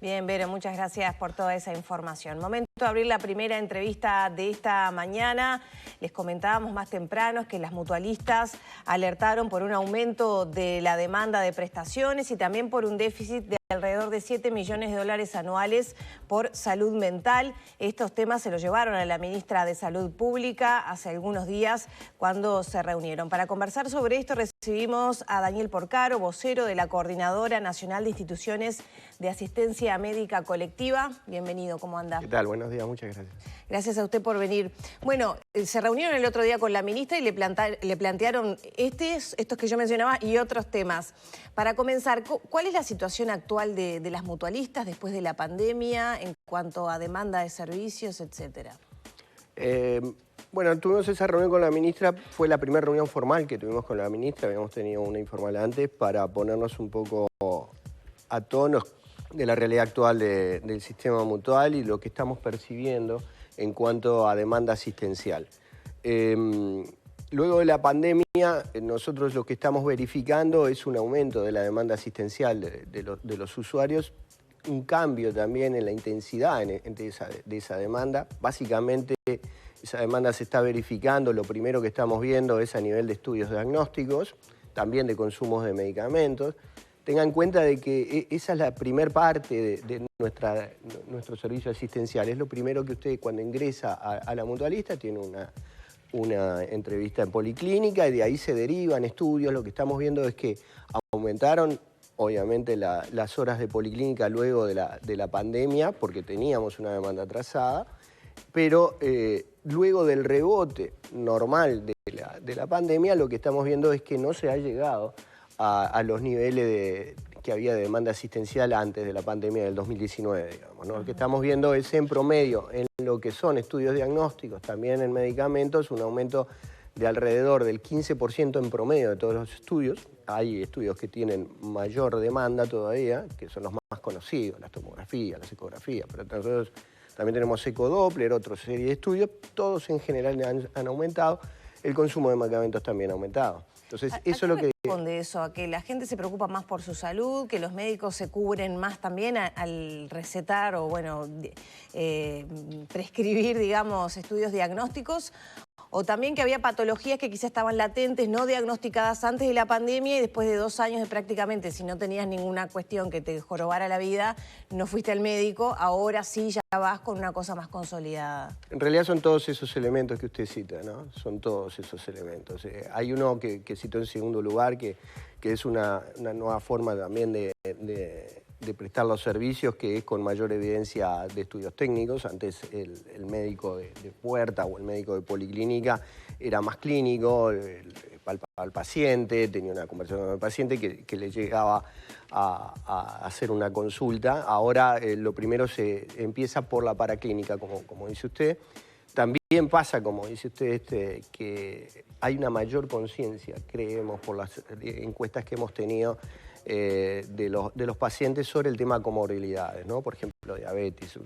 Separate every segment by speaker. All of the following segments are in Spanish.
Speaker 1: Bien, Vero, muchas gracias por toda esa información. Momento de abrir la primera entrevista de esta mañana. Les comentábamos más temprano que las mutualistas alertaron por un aumento de la demanda de prestaciones y también por un déficit de alrededor de 7 millones de dólares anuales por salud mental. Estos temas se los llevaron a la ministra de Salud Pública hace algunos días cuando se reunieron. Para conversar sobre esto recibimos a Daniel Porcaro, vocero de la Coordinadora Nacional de Instituciones de Asistencia Médica Colectiva. Bienvenido, ¿cómo anda?
Speaker 2: ¿Qué tal? Buenos días, muchas gracias.
Speaker 1: Gracias a usted por venir. Bueno, se reunieron el otro día con la ministra y le plantearon estos que yo mencionaba y otros temas. Para comenzar, ¿cuál es la situación actual de las mutualistas después de la pandemia en cuanto a demanda de servicios, etcétera?
Speaker 2: Bueno, tuvimos esa reunión con la ministra, fue la primera reunión formal que tuvimos con la ministra, habíamos tenido una informal antes para ponernos un poco a tono de la realidad actual del sistema mutual y lo que estamos percibiendo en cuanto a demanda asistencial. Luego de la pandemia, nosotros lo que estamos verificando es un aumento de la demanda asistencial de los usuarios, un cambio también en la intensidad de esa demanda. Básicamente, esa demanda se está verificando, lo primero que estamos viendo es a nivel de estudios diagnósticos, también de consumos de medicamentos. Tengan en cuenta de que esa es la primera parte de nuestro servicio asistencial. Es lo primero que usted cuando ingresa a la mutualista tiene una entrevista en policlínica y de ahí se derivan estudios. Lo que estamos viendo es que aumentaron obviamente las horas de policlínica luego de la pandemia porque teníamos una demanda atrasada, pero luego del rebote normal de la pandemia lo que estamos viendo es que no se ha llegado a los niveles que había de demanda asistencial antes de la pandemia del 2019, digamos, ¿no? Lo que estamos viendo es en promedio, en lo que son estudios diagnósticos, también en medicamentos, un aumento de alrededor del 15% en promedio de todos los estudios. Hay estudios que tienen mayor demanda todavía, que son los más conocidos, las tomografías, las ecografías, pero nosotros también tenemos ecodoppler, otra serie de estudios, todos en general han aumentado, el consumo de medicamentos también ha aumentado. Entonces, eso es lo que
Speaker 1: responde eso, a que la gente se preocupa más por su salud, que los médicos se cubren más también al recetar o, bueno, prescribir, digamos, estudios diagnósticos, o también que había patologías que quizás estaban latentes, no diagnosticadas antes de la pandemia y después de 2 años de prácticamente, si no tenías ninguna cuestión que te jorobara la vida, no fuiste al médico, ahora sí ya vas con una cosa más consolidada.
Speaker 2: En realidad son todos esos elementos que usted cita, ¿no? Son todos esos elementos. Hay uno que citó en segundo lugar, que es una nueva forma también de prestar los servicios, que es con mayor evidencia de estudios técnicos. Antes el médico de puerta o el médico de policlínica era más clínico, palpaba al paciente, tenía una conversación con el paciente que le llegaba a hacer una consulta. Ahora lo primero se empieza por la paraclínica, como dice usted. También pasa, como dice usted, que hay una mayor conciencia, creemos, por las encuestas que hemos tenido de los pacientes sobre el tema comorbilidades, ¿no? Por ejemplo, diabetes.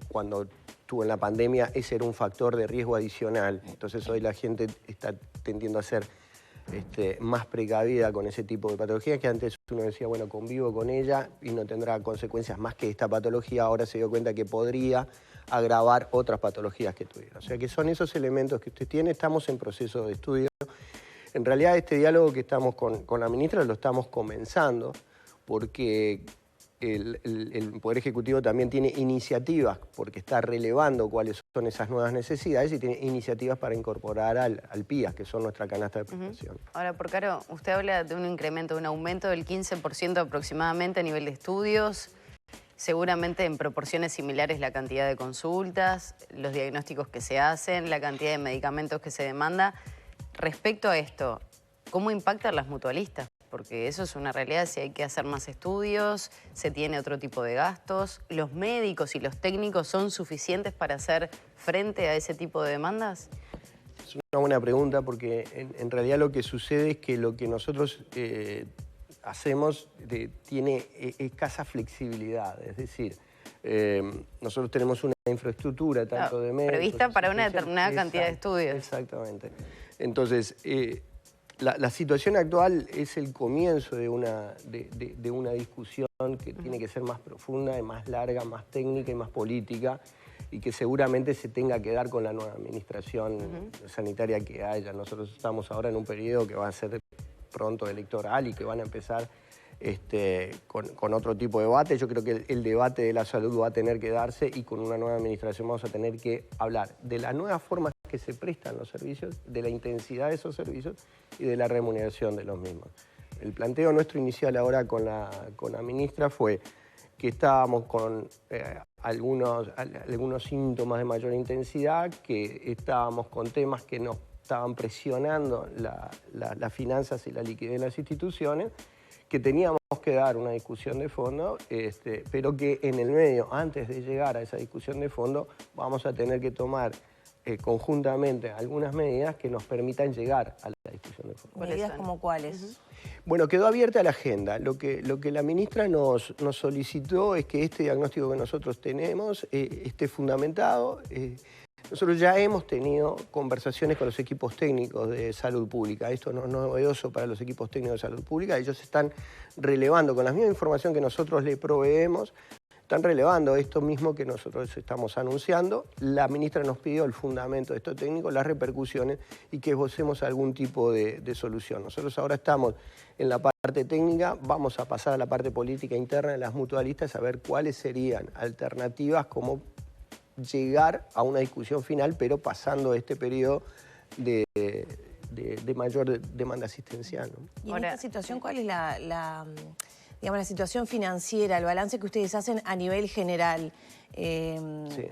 Speaker 2: Cuando estuvo en la pandemia, ese era un factor de riesgo adicional. Entonces hoy la gente está tendiendo a ser más precavida con ese tipo de patologías, que antes uno decía, bueno, convivo con ella y no tendrá consecuencias más que esta patología. Ahora se dio cuenta que podría agravar otras patologías que tuviera. O sea que son esos elementos que usted tiene. Estamos en proceso de estudio. En realidad este diálogo que estamos con la ministra lo estamos comenzando porque el Poder Ejecutivo también tiene iniciativas, porque está relevando cuáles son esas nuevas necesidades y tiene iniciativas para incorporar al PIAS, que son nuestra canasta de prestación.
Speaker 3: Ahora, Porcaro, usted habla de un incremento, de un aumento del 15% aproximadamente a nivel de estudios, seguramente en proporciones similares la cantidad de consultas, los diagnósticos que se hacen, la cantidad de medicamentos que se demanda. Respecto a esto, ¿cómo impactan las mutualistas? Porque eso es una realidad, si hay que hacer más estudios, se tiene otro tipo de gastos. ¿Los médicos y los técnicos son suficientes para hacer frente a ese tipo de demandas?
Speaker 2: Es una buena pregunta porque en realidad lo que sucede es que lo que nosotros hacemos tiene escasa flexibilidad, es decir, nosotros tenemos una infraestructura tanto de médicos...
Speaker 3: Prevista para una determinada cantidad de estudios.
Speaker 2: Exactamente. Entonces, La situación actual es el comienzo de una discusión que tiene que ser más profunda, más larga, más técnica y más política, y que seguramente se tenga que dar con la nueva administración sanitaria que haya. Nosotros estamos ahora en un periodo que va a ser pronto electoral y que van a empezar con otro tipo de debate. Yo creo que el debate de la salud va a tener que darse, y con una nueva administración vamos a tener que hablar de las nuevas formas que se prestan los servicios, de la intensidad de esos servicios y de la remuneración de los mismos. El planteo nuestro inicial ahora con la ministra fue que estábamos con algunos síntomas de mayor intensidad, que estábamos con temas que nos estaban presionando las finanzas y la liquidez de las instituciones, que teníamos que dar una discusión de fondo, pero que en el medio, antes de llegar a esa discusión de fondo, vamos a tener que tomar conjuntamente algunas medidas que nos permitan llegar a la discusión de fondo.
Speaker 1: ¿Medidas como cuáles?
Speaker 2: Bueno, quedó abierta la agenda. Lo que la ministra nos solicitó es que este diagnóstico que nosotros tenemos esté fundamentado. Nosotros ya hemos tenido conversaciones con los equipos técnicos de salud pública. Esto no es novedoso para los equipos técnicos de salud pública. Ellos están relevando, con la misma información que nosotros le proveemos, están relevando esto mismo que nosotros estamos anunciando. La ministra nos pidió el fundamento de esto técnico, las repercusiones, y que esbocemos algún tipo de solución. Nosotros ahora estamos en la parte técnica, vamos a pasar a la parte política interna de las mutualistas a ver cuáles serían alternativas, cómo llegar a una discusión final, pero pasando este periodo de mayor demanda asistencial, ¿no?
Speaker 1: Y en esta situación, ¿cuál es la situación financiera, el balance que ustedes hacen a nivel general? Sí.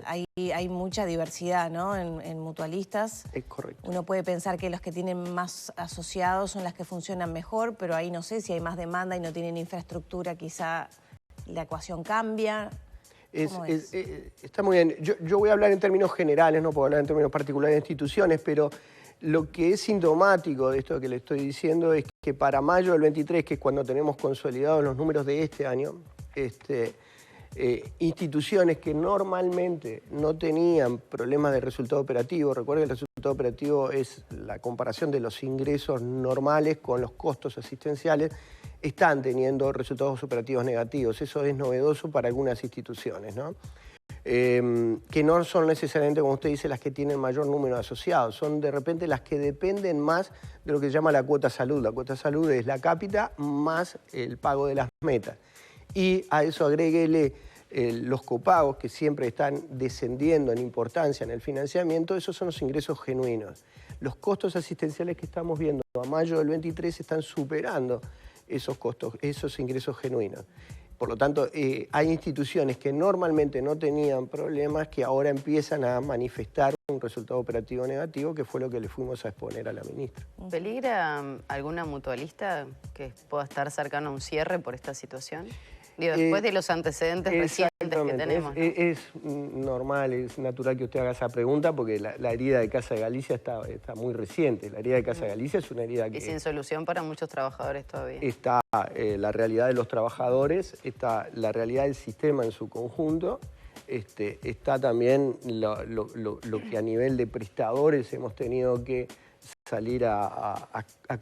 Speaker 1: Hay mucha diversidad, ¿no?, en mutualistas.
Speaker 2: Es correcto.
Speaker 1: Uno puede pensar que los que tienen más asociados son las que funcionan mejor, pero ahí no sé si hay más demanda y no tienen infraestructura, quizá la ecuación cambia.
Speaker 2: Está muy bien. Yo voy a hablar en términos generales, no puedo hablar en términos particulares de instituciones, pero lo que es sintomático de esto que le estoy diciendo es que para mayo del 23, que es cuando tenemos consolidados los números de este año, instituciones que normalmente no tenían problemas de resultado operativo, recuerden que el resultado operativo es la comparación de los ingresos normales con los costos asistenciales, están teniendo resultados operativos negativos. Eso es novedoso para algunas instituciones, ¿no? Que no son necesariamente, como usted dice, las que tienen mayor número de asociados, son de repente las que dependen más de lo que se llama la cuota salud. La cuota salud es la cápita más el pago de las metas. Y a eso agréguele los copagos, que siempre están descendiendo en importancia en el financiamiento. Esos son los ingresos genuinos. Los costos asistenciales que estamos viendo a mayo del 23 están superando esos costos, esos ingresos genuinos. Por lo tanto, hay instituciones que normalmente no tenían problemas que ahora empiezan a manifestar un resultado operativo negativo, que fue lo que le fuimos a exponer a la ministra.
Speaker 3: ¿Peligra alguna mutualista que pueda estar cercana a un cierre por esta situación? Digo, después de los antecedentes recientes que tenemos, ¿no?
Speaker 2: Es normal, es natural que usted haga esa pregunta, porque la herida de Casa de Galicia está muy reciente. La herida de Casa de Galicia es una herida que...
Speaker 3: Y sin solución para muchos trabajadores todavía.
Speaker 2: Está la realidad de los trabajadores, está la realidad del sistema en su conjunto, está también lo que a nivel de prestadores hemos tenido que salir a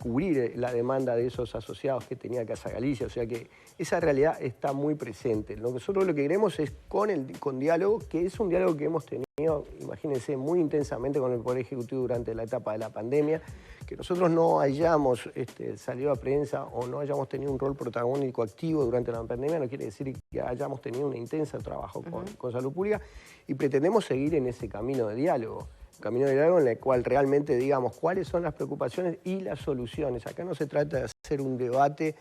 Speaker 2: cubrir la demanda de esos asociados que tenía Casa Galicia. O sea que esa realidad está muy presente. Nosotros lo que queremos es con diálogo, que es un diálogo que hemos tenido, imagínense, muy intensamente con el Poder Ejecutivo durante la etapa de la pandemia, que nosotros no hayamos salido a prensa o no hayamos tenido un rol protagónico activo durante la pandemia, no quiere decir que hayamos tenido un intenso trabajo con salud pública, y pretendemos seguir en ese camino de diálogo. Camino de diálogo en el cual realmente digamos cuáles son las preocupaciones y las soluciones. Acá no se trata de hacer un debate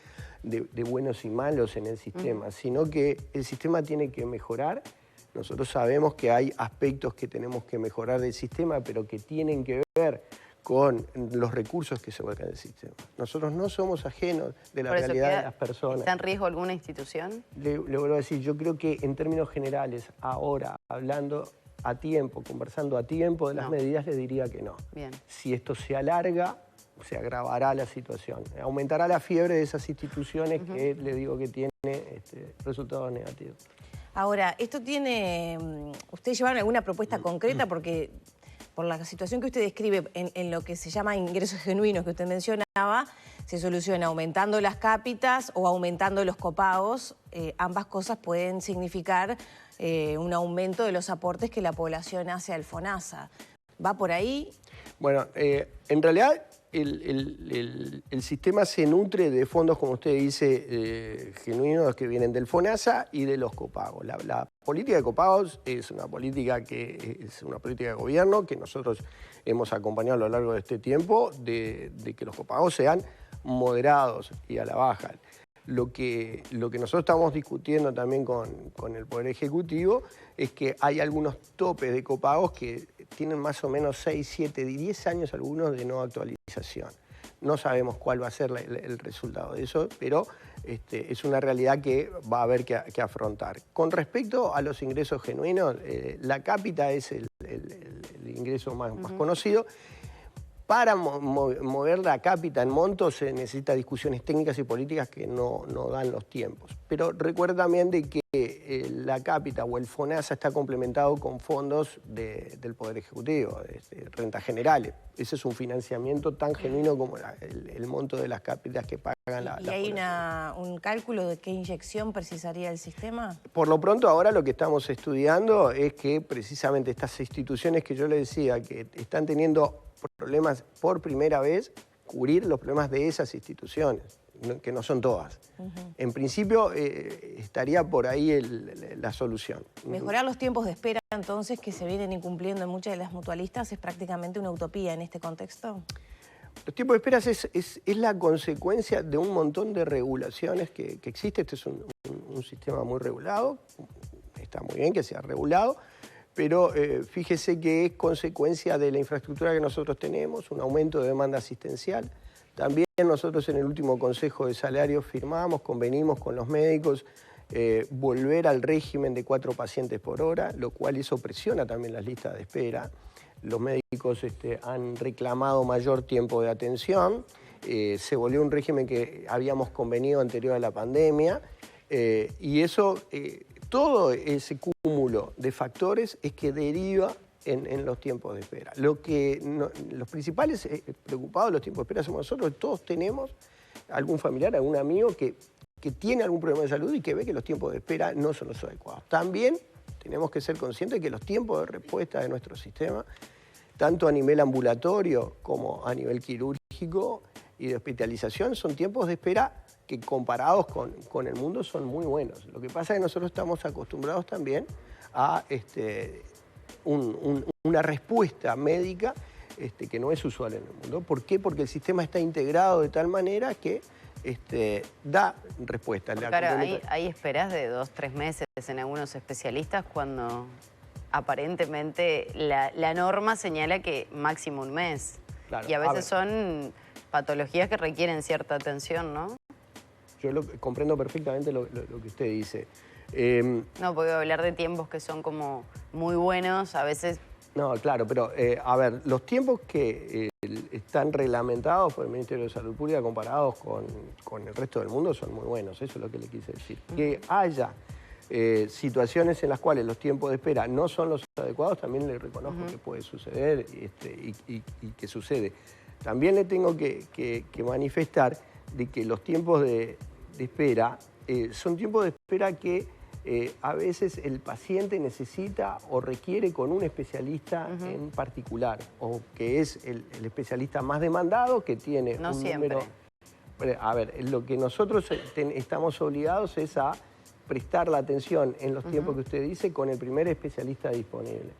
Speaker 2: de buenos y malos en el sistema, sino que el sistema tiene que mejorar. Nosotros sabemos que hay aspectos que tenemos que mejorar del sistema, pero que tienen que ver con los recursos que se vuelcan del sistema. Nosotros no somos ajenos de la realidad de las personas.
Speaker 3: ¿Está en riesgo alguna institución?
Speaker 2: Le vuelvo a decir, yo creo que en términos generales, ahora, hablando a tiempo, conversando a tiempo de las medidas, le diría que no.
Speaker 3: Bien.
Speaker 2: Si esto se alarga, se agravará la situación. Aumentará la fiebre de esas instituciones que le digo que tienen resultados negativos.
Speaker 1: Ahora, ¿esto tiene... ¿Ustedes llevaron alguna propuesta concreta? Porque por la situación que usted describe en lo que se llama ingresos genuinos que usted menciona, se soluciona aumentando las cápitas o aumentando los copagos. Ambas cosas pueden significar un aumento de los aportes que la población hace al FONASA. ¿Va por ahí?
Speaker 2: Bueno, en realidad el sistema se nutre de fondos, como usted dice, genuinos que vienen del FONASA y de los copagos. La política de copagos es una política de gobierno que nosotros hemos acompañado a lo largo de este tiempo de que los copagos sean moderados y a la baja. Lo que nosotros estamos discutiendo también con el Poder Ejecutivo es que hay algunos topes de copagos que tienen más o menos 6, 7, 10 años algunos de no actualización. No sabemos cuál va a ser el resultado de eso, pero es una realidad que va a haber que afrontar. Con respecto a los ingresos genuinos, la cápita es el ingreso más conocido. Para mover la cápita en montos se necesitan discusiones técnicas y políticas que no dan los tiempos. Pero recuerda también de que la cápita o el FONASA está complementado con fondos del Poder Ejecutivo, rentas generales. Ese es un financiamiento tan genuino como el monto de las cápitas que pagan la
Speaker 1: ¿Y hay un cálculo de qué inyección precisaría el sistema?
Speaker 2: Por lo pronto ahora lo que estamos estudiando es que precisamente estas instituciones que yo le decía que están teniendo problemas por primera vez, cubrir los problemas de esas instituciones, que no son todas. En principio estaría por ahí la solución.
Speaker 1: Mejorar los tiempos de espera entonces que se vienen incumpliendo en muchas de las mutualistas es prácticamente una utopía en este contexto.
Speaker 2: Los tiempos de espera es la consecuencia de un montón de regulaciones que existe. Este es un sistema muy regulado, está muy bien que sea regulado, pero fíjese que es consecuencia de la infraestructura que nosotros tenemos, un aumento de demanda asistencial. También nosotros en el último Consejo de Salarios convenimos con los médicos volver al régimen de 4 pacientes por hora, lo cual eso presiona también las listas de espera. Los médicos han reclamado mayor tiempo de atención, se volvió un régimen que habíamos convenido anterior a la pandemia y eso... todo ese cúmulo de factores es que deriva en los tiempos de espera. Los principales preocupados de los tiempos de espera somos nosotros. Todos tenemos algún familiar, algún amigo que tiene algún problema de salud y que ve que los tiempos de espera no son los adecuados. También tenemos que ser conscientes de que los tiempos de respuesta de nuestro sistema, tanto a nivel ambulatorio como a nivel quirúrgico y de hospitalización, son tiempos de espera que comparados con el mundo son muy buenos. Lo que pasa es que nosotros estamos acostumbrados también a una respuesta médica que no es usual en el mundo. ¿Por qué? Porque el sistema está integrado de tal manera que da respuesta.
Speaker 3: Claro, hay esperas de 2, 3 meses en algunos especialistas cuando aparentemente la norma señala que máximo un mes. Claro, y a veces son patologías que requieren cierta atención, ¿no?
Speaker 2: Yo comprendo perfectamente lo que usted dice.
Speaker 3: No, puedo hablar de tiempos que son como muy buenos, a veces...
Speaker 2: No, claro, pero a ver, los tiempos que están reglamentados por el Ministerio de Salud Pública comparados con el resto del mundo son muy buenos, eso es lo que le quise decir. Que haya situaciones en las cuales los tiempos de espera no son los adecuados, también le reconozco que puede suceder y que sucede. También le tengo que manifestar de que los tiempos de espera son tiempos de espera que a veces el paciente necesita o requiere con un especialista en particular, o que es el especialista más demandado, que tiene
Speaker 3: no
Speaker 2: un
Speaker 3: siempre.
Speaker 2: número... A ver, lo que nosotros estamos obligados es a prestar la atención en los tiempos que usted dice con el primer especialista disponible.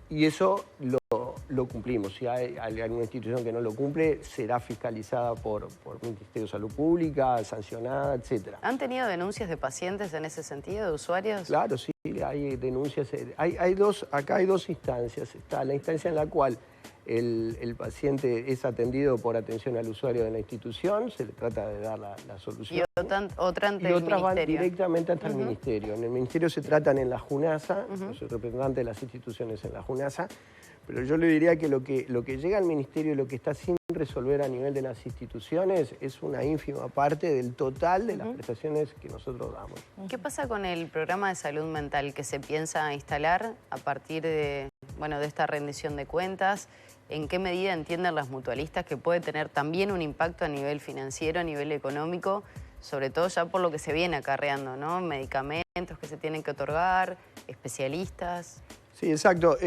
Speaker 2: Y eso lo cumplimos. Si hay alguna institución que no lo cumple, será fiscalizada por el Ministerio de Salud Pública, sancionada, etc.
Speaker 3: ¿Han tenido denuncias de pacientes en ese sentido, de usuarios?
Speaker 2: Claro, sí, hay denuncias. Acá hay dos instancias. Está la instancia en la cual el paciente es atendido por atención al usuario de la institución, se le trata de dar la solución.
Speaker 3: Y otra ante el
Speaker 2: otras van
Speaker 3: Ministerio.
Speaker 2: directamente ante el Ministerio. En el Ministerio se tratan en la JUNASA, yo soy representante de las instituciones en la JUNASA, pero yo le diría que lo que llega al Ministerio y lo que está sin resolver a nivel de las instituciones es una ínfima parte del total de las prestaciones que nosotros damos.
Speaker 3: ¿Qué pasa con el programa de salud mental que se piensa instalar a partir de esta rendición de cuentas? ¿En qué medida entienden las mutualistas que puede tener también un impacto a nivel financiero, a nivel económico, sobre todo ya por lo que se viene acarreando, ¿no? Medicamentos que se tienen que otorgar, especialistas.
Speaker 2: Sí, exacto.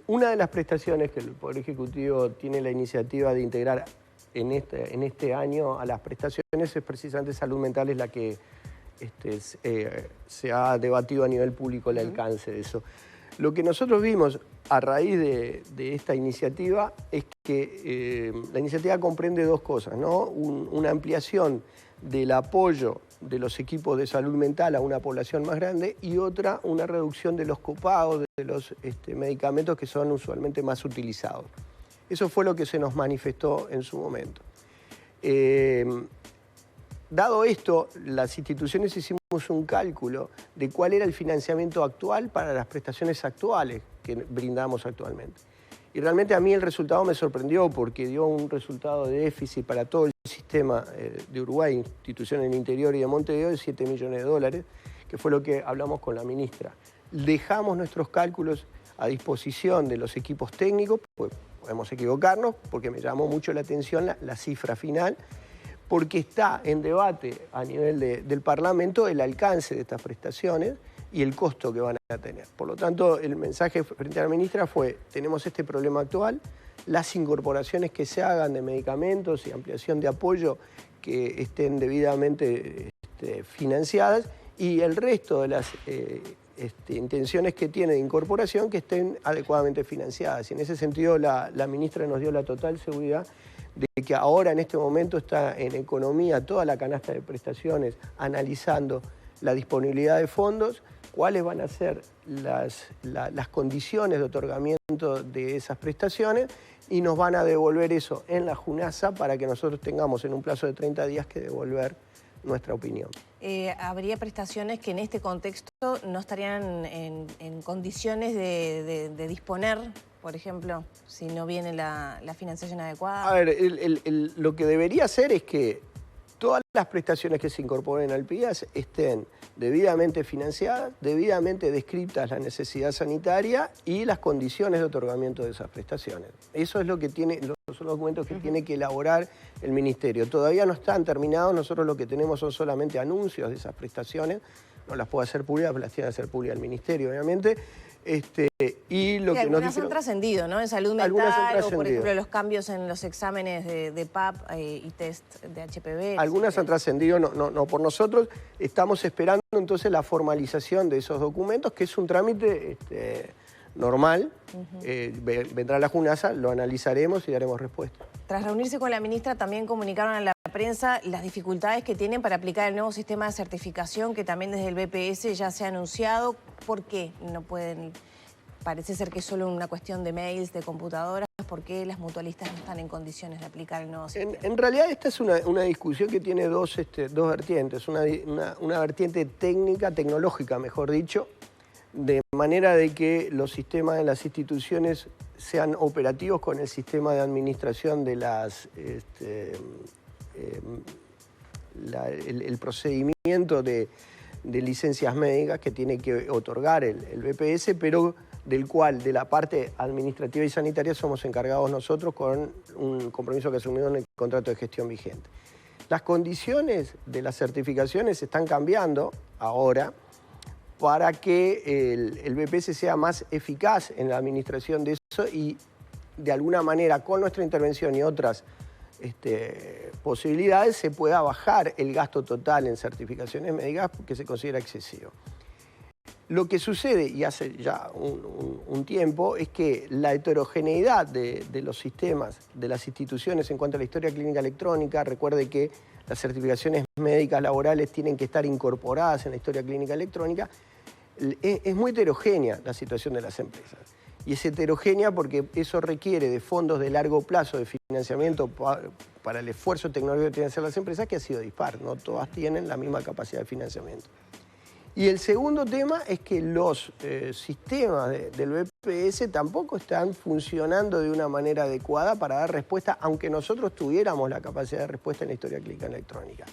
Speaker 2: Una de las prestaciones que el Poder Ejecutivo tiene la iniciativa de integrar en este año a las prestaciones es precisamente salud mental, es la que se ha debatido a nivel público el alcance de eso. Lo que nosotros vimos a raíz de esta iniciativa es que la iniciativa comprende dos cosas, ¿no? Una ampliación del apoyo de los equipos de salud mental a una población más grande y otra, una reducción de los copagos de los medicamentos que son usualmente más utilizados. Eso fue lo que se nos manifestó en su momento. Dado esto, las instituciones hicimos un cálculo de cuál era el financiamiento actual para las prestaciones actuales que brindamos actualmente. Y realmente a mí el resultado me sorprendió porque dio un resultado de déficit para todo el sistema de Uruguay, instituciones en el interior y de Montevideo, de 7 millones de dólares, que fue lo que hablamos con la ministra. Dejamos nuestros cálculos a disposición de los equipos técnicos, pues podemos equivocarnos, porque me llamó mucho la atención la cifra final, porque está en debate a nivel del Parlamento el alcance de estas prestaciones y el costo que van a tener. Por lo tanto, el mensaje frente a la ministra fue: tenemos este problema actual, las incorporaciones que se hagan de medicamentos y ampliación de apoyo que estén debidamente financiadas, y el resto de las intenciones que tiene de incorporación que estén adecuadamente financiadas. Y en ese sentido la ministra nos dio la total seguridad de que ahora en este momento está en economía toda la canasta de prestaciones analizando la disponibilidad de fondos, cuáles van a ser las condiciones de otorgamiento de esas prestaciones, y nos van a devolver eso en la JUNASA para que nosotros tengamos en un plazo de 30 días que devolver nuestra opinión.
Speaker 1: ¿Habría prestaciones que en este contexto no estarían en condiciones de disponer, por ejemplo, si no viene la financiación adecuada?
Speaker 2: A ver, lo que debería hacer es que todas las prestaciones que se incorporen al PIAS estén debidamente financiadas, debidamente descritas la necesidad sanitaria y las condiciones de otorgamiento de esas prestaciones. Eso es lo que son los documentos que tiene que elaborar el Ministerio. Todavía no están terminados, nosotros lo que tenemos son solamente anuncios de esas prestaciones, no las puedo hacer públicas, las tiene que hacer públicas el Ministerio, obviamente. Y lo que
Speaker 1: algunas han trascendido, ¿no? En salud mental, o por ejemplo los cambios en los exámenes de PAP y test de HPV.
Speaker 2: Algunas han trascendido, no por nosotros. Estamos esperando entonces la formalización de esos documentos, que es un trámite normal. Vendrá la JUNASA, lo analizaremos y daremos respuesta.
Speaker 1: Tras reunirse con la ministra, también comunicaron a la prensa las dificultades que tienen para aplicar el nuevo sistema de certificación que también desde el BPS ya se ha anunciado. ¿Por qué no pueden? Parece ser que es solo una cuestión de mails, de computadoras. ¿Por qué las mutualistas no están en condiciones de aplicar el nuevo sistema?
Speaker 2: En realidad esta es una discusión que tiene dos vertientes. Una vertiente técnica, tecnológica, mejor dicho, de manera de que los sistemas de las instituciones sean operativos con el sistema de administración de el procedimiento de licencias médicas que tiene que otorgar el BPS, pero del cual, de la parte administrativa y sanitaria, somos encargados nosotros con un compromiso que asumimos en el contrato de gestión vigente. Las condiciones de las certificaciones están cambiando ahora para que el BPS sea más eficaz en la administración de eso y, de alguna manera, con nuestra intervención y otras posibilidades, se pueda bajar el gasto total en certificaciones médicas que se considera excesivo. Lo que sucede, y hace ya un tiempo, es que la heterogeneidad de los sistemas, de las instituciones en cuanto a la historia clínica electrónica, recuerde que las certificaciones médicas laborales tienen que estar incorporadas en la historia clínica electrónica, es muy heterogénea la situación de las empresas. Y es heterogénea porque eso requiere de fondos de largo plazo de financiamiento para el esfuerzo tecnológico que tienen que hacer las empresas, que ha sido dispar. No todas tienen la misma capacidad de financiamiento. Y el segundo tema es que los sistemas del BPS tampoco están funcionando de una manera adecuada para dar respuesta, aunque nosotros tuviéramos la capacidad de respuesta en la historia clínica electrónica.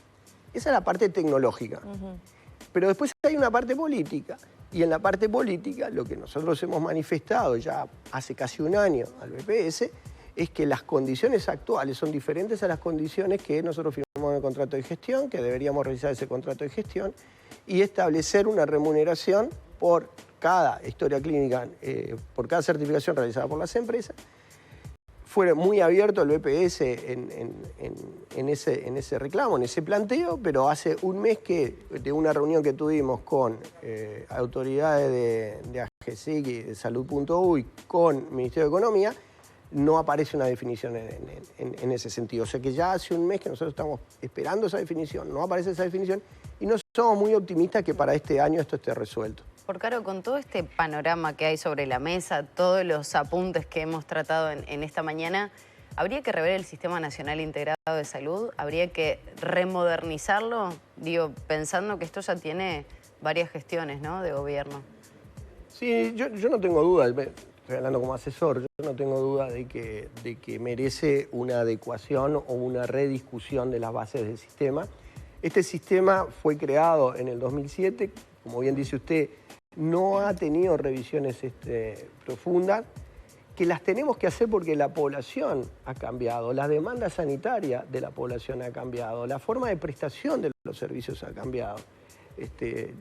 Speaker 2: Esa es la parte tecnológica. Pero después hay una parte política. Y en la parte política, lo que nosotros hemos manifestado ya hace casi un año al BPS, es que las condiciones actuales son diferentes a las condiciones que nosotros firmamos en el contrato de gestión, que deberíamos revisar ese contrato de gestión y establecer una remuneración por cada historia clínica, por cada certificación realizada por las empresas. Fue muy abierto el BPS en ese reclamo, en ese planteo, pero hace un mes de una reunión que tuvimos con autoridades de AGESIC y de Salud.uy con Ministerio de Economía, no aparece una definición en ese sentido. O sea que ya hace un mes que nosotros estamos esperando esa definición, no aparece esa definición y no somos muy optimistas que para este año esto esté resuelto.
Speaker 3: Porcaro, con todo este panorama que hay sobre la mesa, todos los apuntes que hemos tratado en esta mañana, ¿habría que rever el Sistema Nacional Integrado de Salud? ¿Habría que remodernizarlo? Digo, pensando que esto ya tiene varias gestiones, ¿no?, de gobierno.
Speaker 2: Sí, yo no tengo duda, hablando como asesor, yo no tengo duda de que merece una adecuación o una rediscusión de las bases del sistema. Este sistema fue creado en el 2007, como bien dice usted, no ha tenido revisiones profundas, que las tenemos que hacer porque la población ha cambiado, la demanda sanitaria de la población ha cambiado, la forma de prestación de los servicios ha cambiado.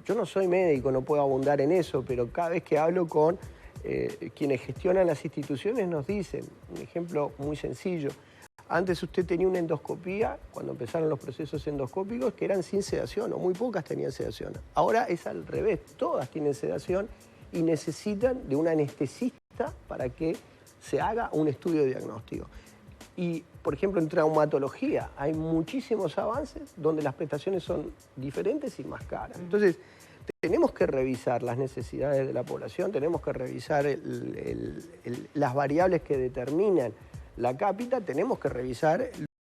Speaker 2: Yo no soy médico, no puedo abundar en eso, pero cada vez que hablo con quienes gestionan las instituciones nos dicen, un ejemplo muy sencillo, antes usted tenía una endoscopía, cuando empezaron los procesos endoscópicos, que eran sin sedación, o muy pocas tenían sedación. Ahora es al revés, todas tienen sedación y necesitan de un anestesista para que se haga un estudio diagnóstico. Y, por ejemplo, en traumatología hay muchísimos avances donde las prestaciones son diferentes y más caras. Entonces, tenemos que revisar las necesidades de la población, tenemos que revisar las variables que determinan la cápita, tenemos que revisar